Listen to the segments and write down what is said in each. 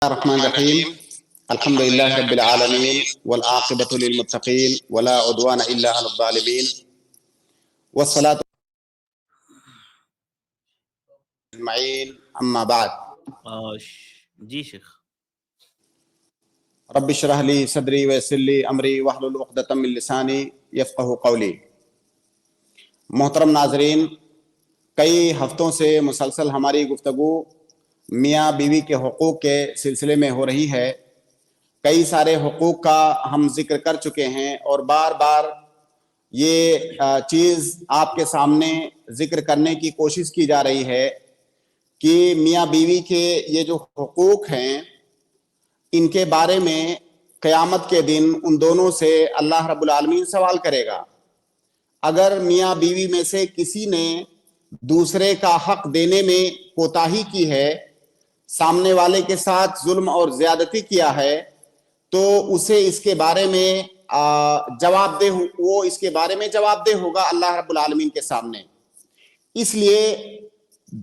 الرحمن الرحیم الحمد للہ رب العالمین والعاقبۃ للمتقین ولا عدوان الا علی الظالمین والصلاۃ اجمعین اما بعد جی شیخ رب اشرح لی صدری ویسر لی امری واحلل عقدۃ من لسانی یفقہوا قولی۔ محترم ناظرین، کئی ہفتوں سے مسلسل ہماری گفتگو میاں بیوی کے حقوق کے سلسلے میں ہو رہی ہے۔ کئی سارے حقوق کا ہم ذکر کر چکے ہیں اور بار بار یہ چیز آپ کے سامنے ذکر کرنے کی کوشش کی جا رہی ہے کہ میاں بیوی کے یہ جو حقوق ہیں ان کے بارے میں قیامت کے دن ان دونوں سے اللہ رب العالمین سوال کرے گا۔ اگر میاں بیوی میں سے کسی نے دوسرے کا حق دینے میں کوتاہی کی ہے، سامنے والے کے ساتھ ظلم اور زیادتی کیا ہے، تو اسے اس کے بارے میں وہ اس کے بارے میں جواب دہ ہوگا اللہ رب العالمین کے سامنے۔ اس لیے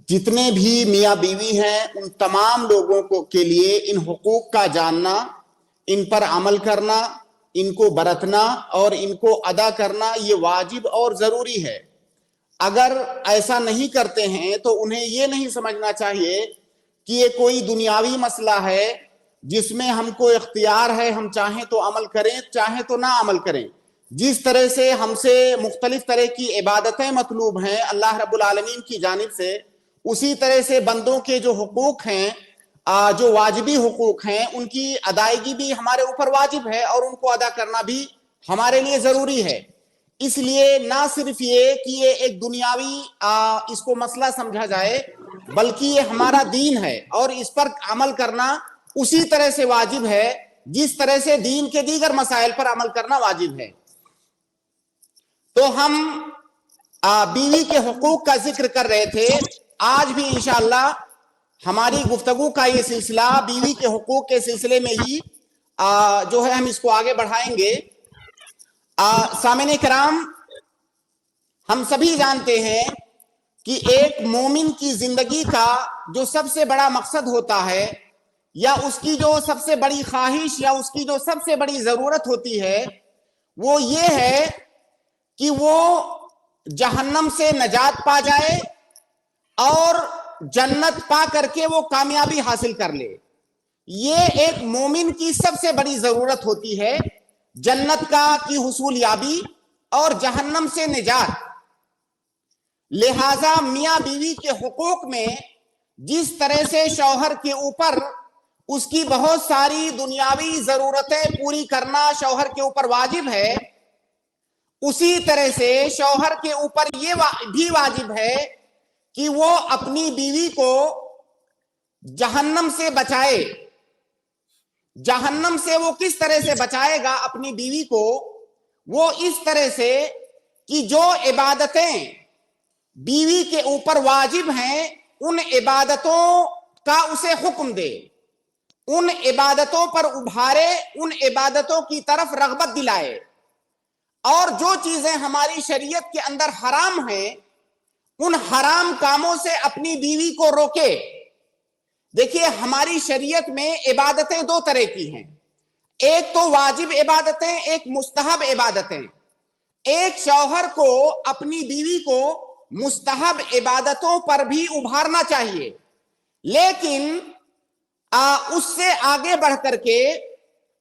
جتنے بھی میاں بیوی ہیں ان تمام لوگوں کے لیے ان حقوق کا جاننا، ان پر عمل کرنا، ان کو برتنا اور ان کو ادا کرنا یہ واجب اور ضروری ہے۔ اگر ایسا نہیں کرتے ہیں تو انہیں یہ نہیں سمجھنا چاہیے کہ یہ کوئی دنیاوی مسئلہ ہے جس میں ہم کو اختیار ہے، ہم چاہیں تو عمل کریں چاہیں تو نہ عمل کریں۔ جس طرح سے ہم سے مختلف طرح کی عبادتیں مطلوب ہیں اللہ رب العالمین کی جانب سے، اسی طرح سے بندوں کے جو حقوق ہیں، جو واجبی حقوق ہیں، ان کی ادائیگی بھی ہمارے اوپر واجب ہے اور ان کو ادا کرنا بھی ہمارے لیے ضروری ہے۔ اس لیے نہ صرف یہ کہ یہ ایک دنیاوی اس کو مسئلہ سمجھا جائے، بلکہ یہ ہمارا دین ہے اور اس پر عمل کرنا اسی طرح سے واجب ہے جس طرح سے دین کے دیگر مسائل پر عمل کرنا واجب ہے۔ تو ہم بیوی کے حقوق کا ذکر کر رہے تھے۔ آج بھی انشاءاللہ ہماری گفتگو کا یہ سلسلہ بیوی کے حقوق کے سلسلے میں ہی جو ہے ہم اس کو آگے بڑھائیں گے۔ سامعین کرام، ہم سبھی جانتے ہیں کہ ایک مومن کی زندگی کا جو سب سے بڑا مقصد ہوتا ہے، یا اس کی جو سب سے بڑی خواہش یا اس کی جو سب سے بڑی ضرورت ہوتی ہے، وہ یہ ہے کہ وہ جہنم سے نجات پا جائے اور جنت پا کر کے وہ کامیابی حاصل کر لے۔ یہ ایک مومن کی سب سے بڑی ضرورت ہوتی ہے، جنت کی حصول یابی اور جہنم سے نجات۔ لہذا میاں بیوی کے حقوق میں جس طرح سے شوہر کے اوپر اس کی بہت ساری دنیاوی ضرورتیں پوری کرنا شوہر کے اوپر واجب ہے، اسی طرح سے شوہر کے اوپر یہ بھی واجب ہے کہ وہ اپنی بیوی کو جہنم سے بچائے۔ جہنم سے وہ کس طرح سے بچائے گا اپنی بیوی کو؟ وہ اس طرح سے کہ جو عبادتیں بیوی کے اوپر واجب ہیں ان عبادتوں کا اسے حکم دے، ان عبادتوں پر ابھارے، ان عبادتوں کی طرف رغبت دلائے، اور جو چیزیں ہماری شریعت کے اندر حرام ہیں ان حرام کاموں سے اپنی بیوی کو روکے۔ دیکھیے، ہماری شریعت میں عبادتیں دو طرح کی ہیں، ایک تو واجب عبادتیں، ایک مستحب عبادتیں۔ ایک شوہر کو اپنی بیوی کو مستحب عبادتوں پر بھی ابھارنا چاہیے، لیکن اس سے آگے بڑھ کر کے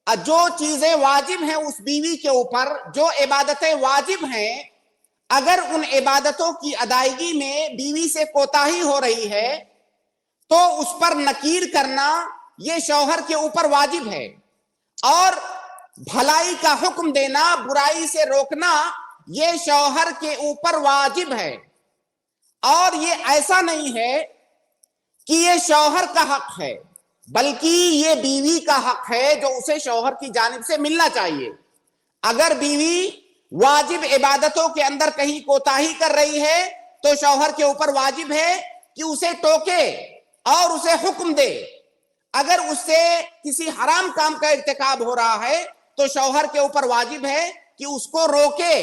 جو چیزیں واجب ہیں اس بیوی کے اوپر، جو عبادتیں واجب ہیں، اگر ان عبادتوں کی ادائیگی میں بیوی سے کوتاہی ہو رہی ہے تو اس پر نکیر کرنا یہ شوہر کے اوپر واجب ہے، اور بھلائی کا حکم دینا، برائی سے روکنا یہ شوہر کے اوپر واجب ہے۔ اور یہ ایسا نہیں ہے کہ یہ شوہر کا حق ہے، بلکہ یہ بیوی کا حق ہے جو اسے شوہر کی جانب سے ملنا چاہیے۔ اگر بیوی واجب عبادتوں کے اندر کہیں کوتاہی کر رہی ہے تو شوہر کے اوپر واجب ہے کہ اسے ٹوکے اور اسے حکم دے۔ اگر اس سے کسی حرام کام کا ارتکاب ہو رہا ہے تو شوہر کے اوپر واجب ہے کہ اس کو روکے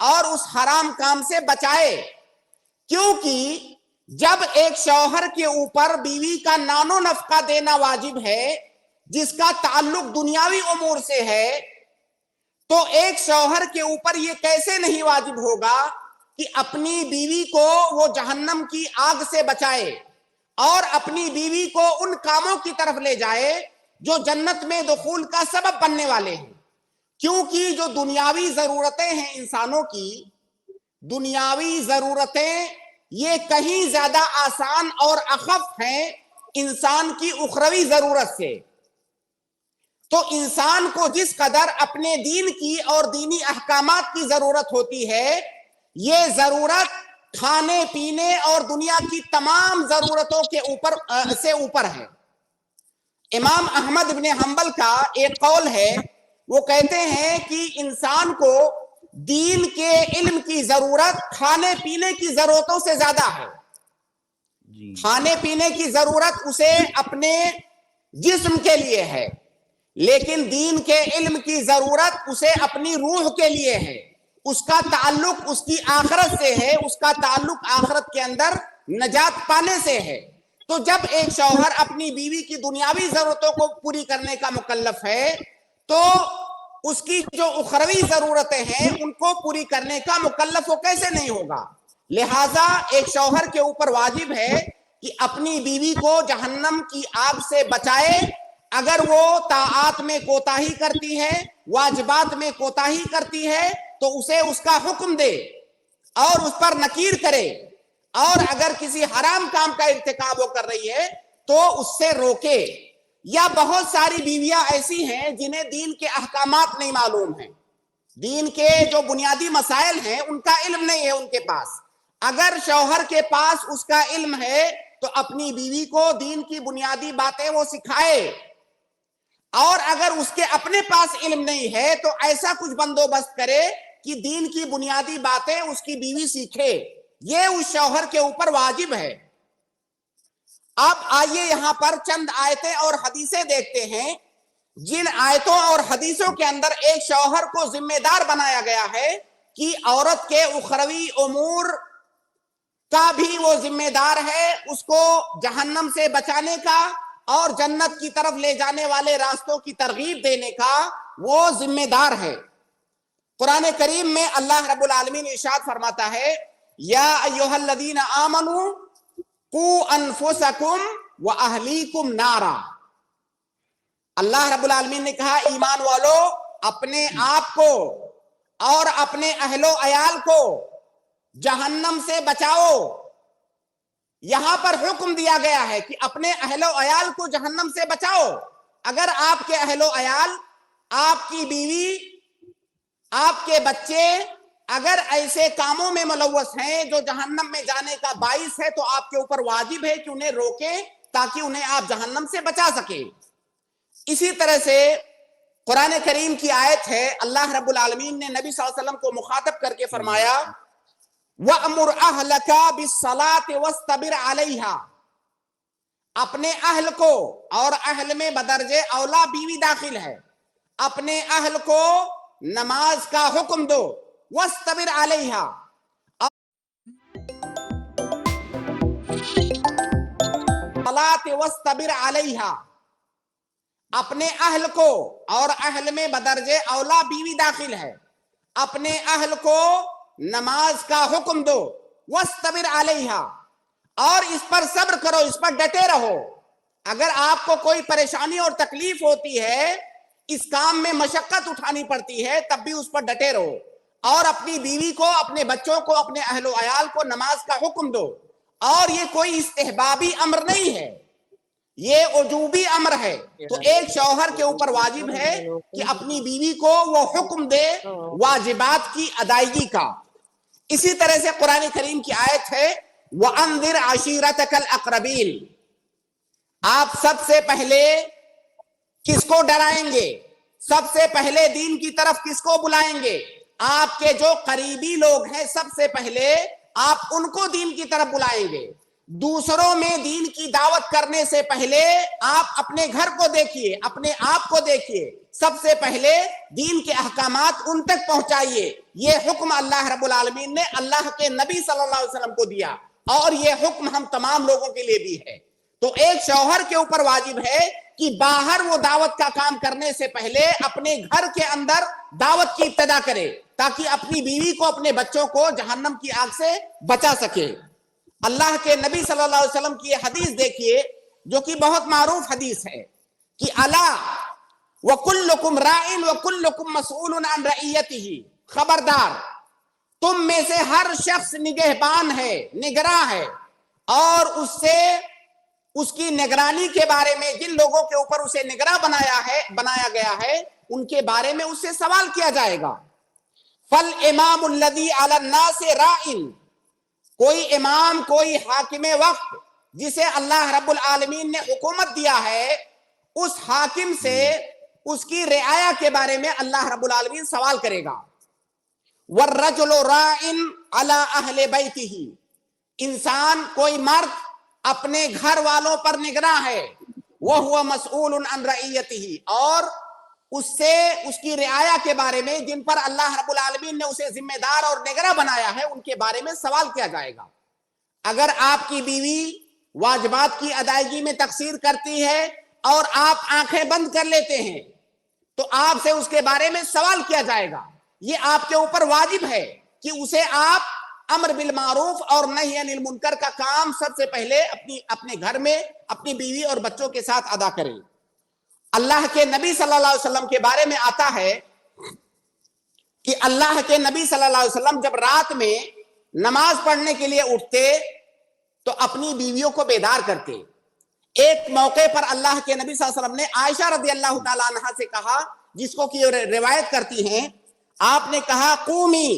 اور اس حرام کام سے بچائے، کیونکہ جب ایک شوہر کے اوپر بیوی کا نان و نفقہ دینا واجب ہے جس کا تعلق دنیاوی امور سے ہے، تو ایک شوہر کے اوپر یہ کیسے نہیں واجب ہوگا کہ اپنی بیوی کو وہ جہنم کی آگ سے بچائے اور اپنی بیوی کو ان کاموں کی طرف لے جائے جو جنت میں دخول کا سبب بننے والے ہیں؟ کیونکہ جو دنیاوی ضرورتیں ہیں انسانوں کی، دنیاوی ضرورتیں یہ کہیں زیادہ آسان اور اخف ہیں انسان کی اخروی ضرورت سے۔ تو انسان کو جس قدر اپنے دین کی اور دینی احکامات کی ضرورت ہوتی ہے، یہ ضرورت کھانے پینے اور دنیا کی تمام ضرورتوں کے اوپر ہے۔ امام احمد بن حنبل کا ایک قول ہے، وہ کہتے ہیں کہ انسان کو دین کے علم کی ضرورت کھانے پینے کی ضرورتوں سے زیادہ ہے۔ کھانے پینے کی ضرورت اسے اپنے جسم کے لیے ہے، لیکن دین کے علم کی ضرورت اسے اپنی روح کے لیے ہے۔ اس کا تعلق اس کی آخرت سے ہے، اس کا تعلق آخرت کے اندر نجات پانے سے ہے۔ تو جب ایک شوہر اپنی بیوی کی دنیاوی ضرورتوں کو پوری کرنے کا مکلف ہے، تو اس کی جو اخروی ضرورتیں ہیں ان کو پوری کرنے کا مکلف وہ کیسے نہیں ہوگا؟ لہٰذا ایک شوہر کے اوپر واجب ہے کہ اپنی بیوی کو جہنم کی آگ سے بچائے۔ اگر وہ طاعات میں کوتاہی کرتی ہے، واجبات میں کوتاہی کرتی ہے، تو اسے اس کا حکم دے اور اس پر نکیر کرے، اور اگر کسی حرام کام کا ارتکاب وہ کر رہی ہے تو اس سے روکے۔ یا بہت ساری بیویاں ایسی ہیں جنہیں دین کے احکامات نہیں معلوم ہیں، دین کے جو بنیادی مسائل ہیں ان کا علم نہیں ہے ان کے پاس۔ اگر شوہر کے پاس اس کا علم ہے تو اپنی بیوی کو دین کی بنیادی باتیں وہ سکھائے، اور اگر اس کے اپنے پاس علم نہیں ہے تو ایسا کچھ بندوبست کرے کہ دین کی بنیادی باتیں اس کی بیوی سیکھے۔ یہ اس شوہر کے اوپر واجب ہے۔ اب آئیے یہاں پر چند آیتیں اور حدیثیں دیکھتے ہیں جن آیتوں اور حدیثوں کے اندر ایک شوہر کو ذمہ دار بنایا گیا ہے کہ عورت کے اخروی امور کا بھی وہ ذمہ دار ہے، اس کو جہنم سے بچانے کا اور جنت کی طرف لے جانے والے راستوں کی ترغیب دینے کا وہ ذمہ دار ہے۔ قرآن کریم میں اللہ رب العالمین ارشاد فرماتا ہے، یا ایھا الذین آمنوا قوا انفسکم واہلیکم نارا۔ اللہ رب العالمین نے کہا، ایمان والو اپنے آپ کو اور اپنے اہل و عیال کو جہنم سے بچاؤ۔ یہاں پر حکم دیا گیا ہے کہ اپنے اہل و عیال کو جہنم سے بچاؤ۔ اگر آپ کے اہل و عیال، آپ کی بیوی، آپ کے بچے اگر ایسے کاموں میں ملوث ہیں جو جہنم میں جانے کا باعث ہے، تو آپ کے اوپر واجب ہے کہ انہیں روکیں تاکہ انہیں آپ جہنم سے بچا سکیں۔ اسی طرح سے قرآن کریم کی آیت ہے، اللہ رب العالمین نے نبی صلی اللہ علیہ وسلم کو مخاطب کر کے فرمایا، وَأْمُرْ أَهْلَكَ بِالصَّلَاةِ وَاسْتَبِرْ عَلَيْهَا۔ اپنے اہل کو، اور اہل میں بدرجہ اولا بیوی داخل ہے، اپنے اہل کو نماز کا حکم دو، وَاسْتَبِرْ عَلَيْهَا، الصَّلَاةِ وَاسْتَبِرْ عَلَيْهَا، اپنے اہل کو، اور اہل میں بدرجہ اولا بیوی داخل ہے، اپنے اہل کو نماز کا حکم دو، وَاسْتَبِرْ عَلَيْهَا، اور اس پر صبر کرو، اس پر ڈٹے رہو۔ اگر آپ کو کوئی پریشانی اور تکلیف ہوتی ہے، اس کام میں مشقت اٹھانی پڑتی ہے، تب بھی اس پر ڈٹے رہو، اور اپنی بیوی کو، اپنے بچوں کو، اپنے اہل و عیال کو نماز کا حکم دو۔ اور یہ کوئی استحبابی امر نہیں ہے، یہ وجوبی امر ہے۔ تو ایک شوہر کے اوپر واجب ہے کہ اپنی بیوی کو وہ حکم دے واجبات کی ادائیگی کا۔ اسی طرح سے قرآن کریم کی آیت ہے، وَأَنذِرْ عَشِيرَتَكَ الْأَقْرَبِينَ۔ آپ سب سے پہلے کس کو ڈرائیں گے؟ سب سے پہلے دین کی طرف کس کو بلائیں گے؟ آپ کے جو قریبی لوگ ہیں، سب سے پہلے آپ ان کو دین کی طرف بلائیں گے۔ دوسروں میں دین کی دعوت کرنے سے پہلے آپ اپنے گھر کو دیکھیے، اپنے آپ کو دیکھیے، سب سے پہلے دین کے احکامات ان تک پہنچائیے۔ یہ حکم اللہ رب العالمین نے اللہ کے نبی صلی اللہ علیہ وسلم کو دیا، اور یہ حکم ہم تمام لوگوں کے لیے بھی ہے۔ تو ایک شوہر کے اوپر واجب ہے کہ باہر وہ دعوت کا کام کرنے سے پہلے اپنے گھر کے اندر دعوت کی ابتدا کرے تاکہ اپنی بیوی کو اپنے بچوں کو جہنم کی آگ سے بچا سکے۔ اللہ کے نبی صلی اللہ علیہ وسلم کی یہ حدیث دیکھیے جو کہ بہت معروف حدیث ہے کہ الا وکلکم راع وکلکم مسئول عن رعیتہ، خبردار تم میں سے ہر شخص نگہبان ہے، نگراں ہے، اور اس سے اس کی نگرانی کے بارے میں جن لوگوں کے اوپر اسے نگراں بنایا گیا ہے ان کے بارے میں اس سے سوال کیا جائے گا۔ فالامام الذی علی الناس راع، کوئی امام، کوئی حاکم وقت جسے اللہ رب العالمین نے حکومت دیا ہے، اس حاکم سے اس کی رعایا کے بارے میں اللہ رب العالمین سوال کرے گا۔ والرجل راع علی اہل بیتہ، انسان کوئی مرد اپنے گھر والوں پر نگراں ہے، وہو مسئول عن رعیتہ، اور اس سے اس کی رعایا کے بارے میں جن پر اللہ رب العالمین نے اسے ذمہ دار اور نگراں بنایا ہے ان کے بارے میں سوال کیا جائے گا۔ اگر آپ کی بیوی واجبات کی ادائیگی میں تقصیر کرتی ہے اور آپ آنکھیں بند کر لیتے ہیں تو آپ سے اس کے بارے میں سوال کیا جائے گا۔ یہ آپ کے اوپر واجب ہے کہ اسے آپ امر بالمعروف اور نہی عن المنکر کا کام سب سے پہلے اپنے گھر میں اپنی بیوی اور بچوں کے ساتھ ادا کریں۔ اللہ کے نبی صلی اللہ علیہ وسلم کے بارے میں آتا ہے کہ اللہ کے نبی صلی اللہ علیہ وسلم جب رات میں نماز پڑھنے کے لیے اٹھتے تو اپنی بیویوں کو بیدار کرتے۔ ایک موقع پر اللہ کے نبی صلی اللہ علیہ وسلم نے عائشہ رضی اللہ تعالی عنہا سے کہا، جس کو کہ روایت کرتی ہیں، آپ نے کہا قومی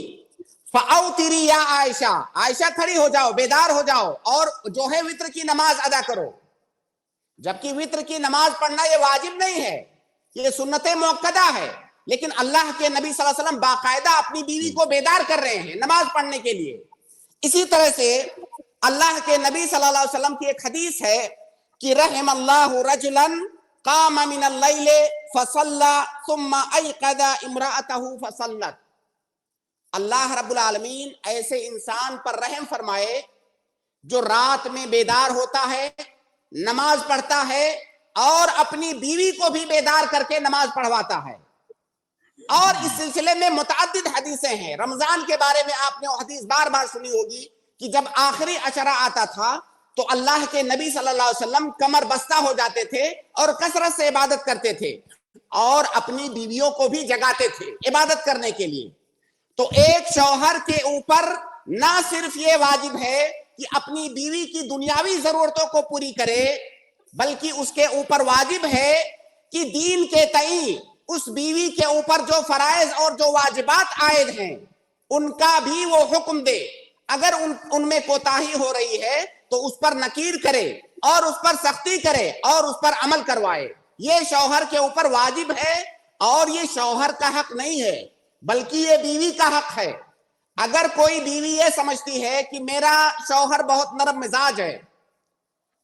فاوتری یا عائشہ، عائشہ کھڑی ہو جاؤ، بیدار ہو جاؤ اور جو ہے وتر کی نماز ادا کرو۔ جبکہ وتر کی نماز پڑھنا یہ واجب نہیں ہے، یہ سنت مؤکدہ ہے، لیکن اللہ کے نبی صلی اللہ علیہ وسلم باقاعدہ اپنی بیوی کو بیدار کر رہے ہیں نماز پڑھنے کے لیے۔ اسی طرح سے اللہ کے نبی صلی اللہ علیہ وسلم کی ایک حدیث ہے کہ رحم اللہ رجلا قام من اللیل فصلی ثم ایقظ امرأته فصلت، اللہ رب العالمین ایسے انسان پر رحم فرمائے جو رات میں بیدار ہوتا ہے، نماز پڑھتا ہے اور اپنی بیوی کو بھی بیدار کر کے نماز پڑھواتا ہے۔ اور اس سلسلے میں متعدد حدیثیں ہیں۔ رمضان کے بارے میں آپ نے وہ حدیث بار بار سنی ہوگی کہ جب آخری عشرہ آتا تھا تو اللہ کے نبی صلی اللہ علیہ وسلم کمر بستہ ہو جاتے تھے اور کثرت سے عبادت کرتے تھے اور اپنی بیویوں کو بھی جگاتے تھے عبادت کرنے کے لیے۔ تو ایک شوہر کے اوپر نہ صرف یہ واجب ہے کہ اپنی بیوی کی دنیاوی ضرورتوں کو پوری کرے، بلکہ اس کے اوپر واجب ہے کہ دین کے تئیں اس بیوی کے اوپر جو فرائض اور جو واجبات عائد ہیں ان کا بھی وہ حکم دے۔ اگر ان میں کوتاہی ہو رہی ہے تو اس پر نکیر کرے اور اس پر سختی کرے اور اس پر عمل کروائے۔ یہ شوہر کے اوپر واجب ہے اور یہ شوہر کا حق نہیں ہے بلکہ یہ بیوی کا حق ہے۔ اگر کوئی بیوی یہ سمجھتی ہے کہ میرا شوہر بہت نرم مزاج ہے،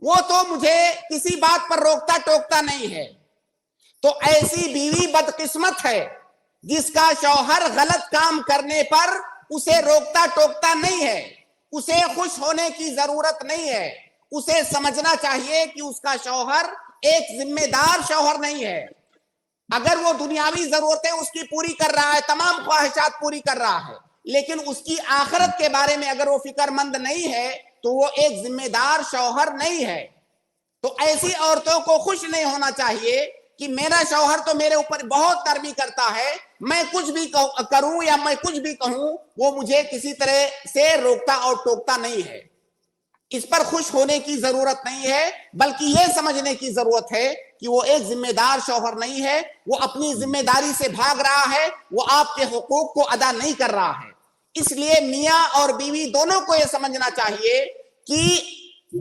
وہ تو مجھے کسی بات پر روکتا ٹوکتا نہیں ہے، تو ایسی بیوی بدقسمت ہے جس کا شوہر غلط کام کرنے پر اسے روکتا ٹوکتا نہیں ہے۔ اسے خوش ہونے کی ضرورت نہیں ہے، اسے سمجھنا چاہیے کہ اس کا شوہر ایک ذمہ دار شوہر نہیں ہے۔ اگر وہ دنیاوی ضرورتیں اس کی پوری کر رہا ہے، تمام خواہشات پوری کر رہا ہے، لیکن اس کی آخرت کے بارے میں اگر وہ فکر مند نہیں ہے تو وہ ایک ذمہ دار شوہر نہیں ہے۔ تو ایسی عورتوں کو خوش نہیں ہونا چاہیے کہ میرا شوہر تو میرے اوپر بہت نرمی کرتا ہے، میں کچھ بھی کروں یا میں کچھ بھی کہوں وہ مجھے کسی طرح سے روکتا اور ٹوکتا نہیں ہے۔ اس پر خوش ہونے کی ضرورت نہیں ہے، بلکہ یہ سمجھنے کی ضرورت ہے کہ وہ ایک ذمہ دار شوہر نہیں ہے، وہ اپنی ذمہ داری سے بھاگ رہا ہے، وہ آپ کے حقوق کو ادا نہیں کر رہا ہے۔ اس لیے میاں اور بیوی دونوں کو یہ سمجھنا چاہیے کہ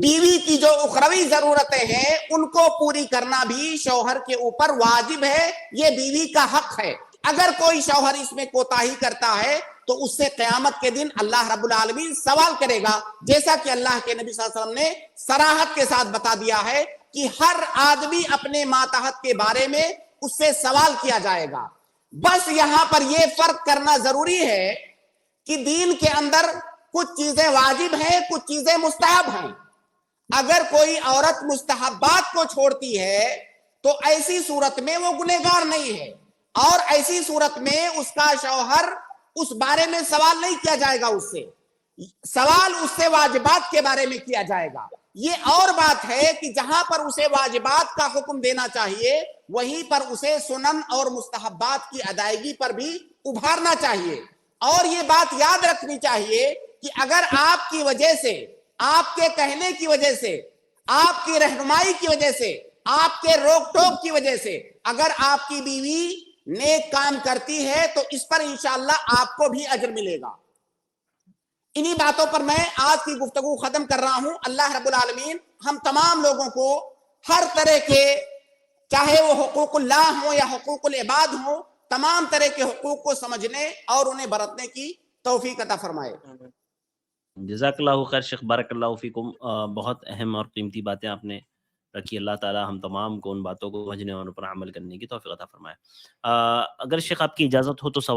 بیوی کی جو اخروی ضرورتیں ہیں ان کو پوری کرنا بھی شوہر کے اوپر واجب ہے، یہ بیوی کا حق ہے۔ اگر کوئی شوہر اس میں کوتاہی کرتا ہے تو اس سے قیامت کے دن اللہ رب العالمین سوال کرے گا، جیسا کہ اللہ کے نبی صلی اللہ علیہ وسلم نے صراحت کے ساتھ بتا دیا ہے کہ ہر آدمی اپنے ماتحت کے بارے میں اس سے سوال کیا جائے گا۔ بس یہاں پر یہ فرق کرنا ضروری ہے کہ دین کے اندر کچھ چیزیں واجب ہیں، کچھ چیزیں مستحب ہیں۔ اگر کوئی عورت مستحبات کو چھوڑتی ہے تو ایسی صورت میں وہ گنہگار نہیں ہے، اور ایسی صورت میں اس کا شوہر اس بارے میں سوال نہیں کیا جائے گا، اس سے سوال اس سے واجبات کے بارے میں کیا جائے گا۔ یہ اور بات ہے کہ جہاں پر اسے واجبات کا حکم دینا چاہیے وہیں پر اسے سنن اور مستحبات کی ادائیگی پر بھی ابھارنا چاہیے۔ اور یہ بات یاد رکھنی چاہیے کہ اگر آپ کی وجہ سے، آپ کے کہنے کی وجہ سے، آپ کی رہنمائی کی وجہ سے، آپ کے روک ٹوک کی وجہ سے اگر آپ کی بیوی نیک کام کرتی ہے تو اس پر انشاءاللہ آپ کو بھی اجر ملے گا۔ انہی باتوں پر میں آج کی گفتگو ختم کر رہا ہوں۔ اللہ رب العالمین ہم تمام لوگوں کو ہر طرح کے، چاہے وہ حقوق اللہ ہوں یا حقوق العباد ہوں، تمام طرح کے حقوق کو سمجھنے اور انہیں برتنے کی توفیق عطا فرمائے۔ جزاک اللہ خیر شیخ، بارک اللہ فیکم۔ بہت اہم اور قیمتی باتیں آپ نے رکھی۔ اللہ تعالی ہم تمام کو ان باتوں کو سمجھنے اور ان پر عمل کرنے کی توفیق عطا فرمائے۔ اگر شیخ آپ کی اجازت ہو تو سوال